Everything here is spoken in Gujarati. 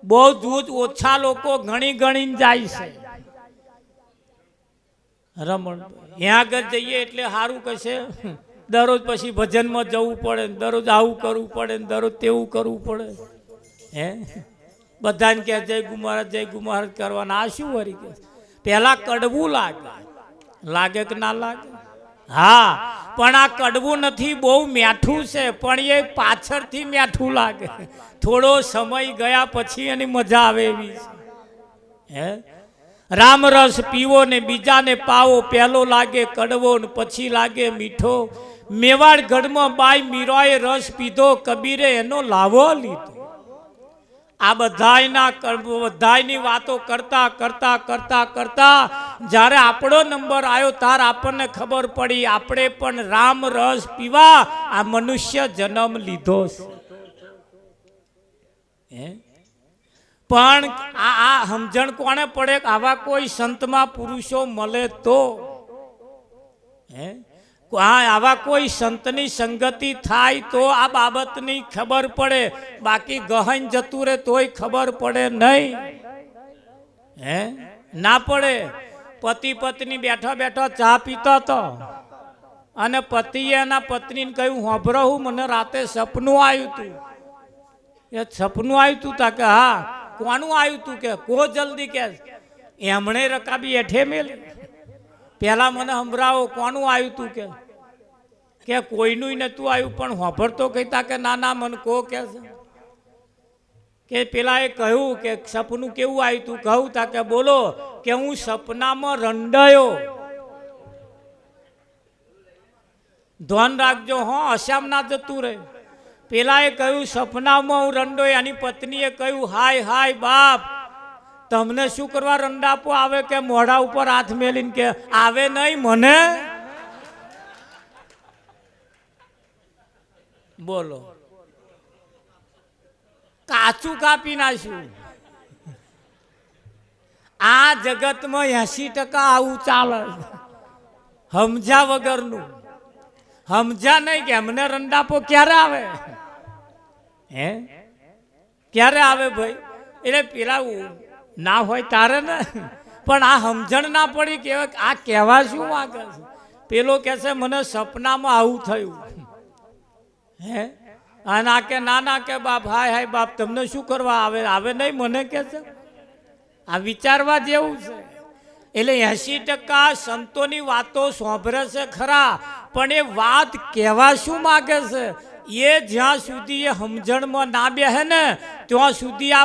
બહુ દૂધ ઓછા લોકો ગણી ગણીને જાય છે રમણ ત્યાં આગળ જઈએ એટલે સારું કહેશે દરરોજ પછી ભજનમાં જવું પડે ને દરરોજ આવું કરવું પડે ને દરરોજ તેવું કરવું પડે હે બધાને કહે જય ગુમારત કરવાના આ શું વળી કે પહેલાં કડવું લાગે કે ના લાગે હા પણ આ કડવું નથી બહુ મીઠું છે પણ એ પાછળથી મીઠું લાગે થોડો સમય ગયા પછી એની મજા આવે એવી છે હે રામરસ પીવો ને બીજાને પાવો પહેલો લાગે કડવો ને પછી લાગે મીઠો મેવાડ ગઢમાં બાઈ મીરાએ રસ પીધો કબીરે એનો લાવો લીધો આ બધાની વાતો કરતા કરતા કરતા કરતા જ્યારે આપણો નંબર આવ્યો તાર આપણને ખબર પડી આપણે પણ રામ રસ પીવા આ મનુષ્ય જન્મ લીધો છે પણ આ સમજણ કોને પડે કે આવા કોઈ સંતમાં પુરુષો મળે તો હે આવા કોઈ સંતની સંગતિ થાય તો આ બાબતની ખબર પડે બાકી ગહન જતું રહે તોય ખબર પડે નહીં હે ના પડે પતિ પત્ની બેઠા બેઠા ચા પીતા હતો અને પતિએ એના પત્નીને કહ્યું હોભરો હું મને રાતે સપનું આવ્યું હતું એ સપનું આવ્યું હતું તા કે હા કોનું આવ્યું તું કે કો જલ્દી કે એમણે રકાબી એઠે મેલે પેલા મને સંભળાવો કોનું આવ્યું તું કે કોઈનું નતું આવ્યું પણ હોભરતો કહેતા કે ના ના મને કો કે પેલા એ કહ્યું કે સપનું કેવું આવ્યું તું કહું તા કે બોલો કે હું સપનામાં રંડાયો ધ્યાન રાખજો હો અશામ ના જતું રહે પેલા એ કહ્યું સપનામાં હું રંડોય એની પત્નીએ કહ્યું હાય હાય બાપ તમને શું કરવા રંડાપો આવે કે મોઢા ઉપર હાથ મેલીને કે આવે નહીં મને બોલો કાચું કાપી નાખ્યું આ જગતમાં 80% આવું ચાલે સમજ્યા વગરનું સમજ્યા નહીં કે અમને રંડાપો ક્યારે આવે હે ક્યારે આવે ભાઈ એટલે પેલા ના હોય તારે ને પણ આ સમજણ ના પડી કે આ કહેવા શું માંગે છે પેલો કહે છે મને સપનામાં આવું થયું હે અને આ કે ના કે બાપ હાય હાય બાપ તમને શું કરવા આવે નહીં મને કે છે આ વિચારવા જેવું છે એટલે 80% સંતોની વાતો સાંભળે છે ખરા પણ એ વાત કહેવા શું માગે છે એ જ્યાં સુધી એ સમજણમાં ના બેહે ને ત્યાં સુધી આ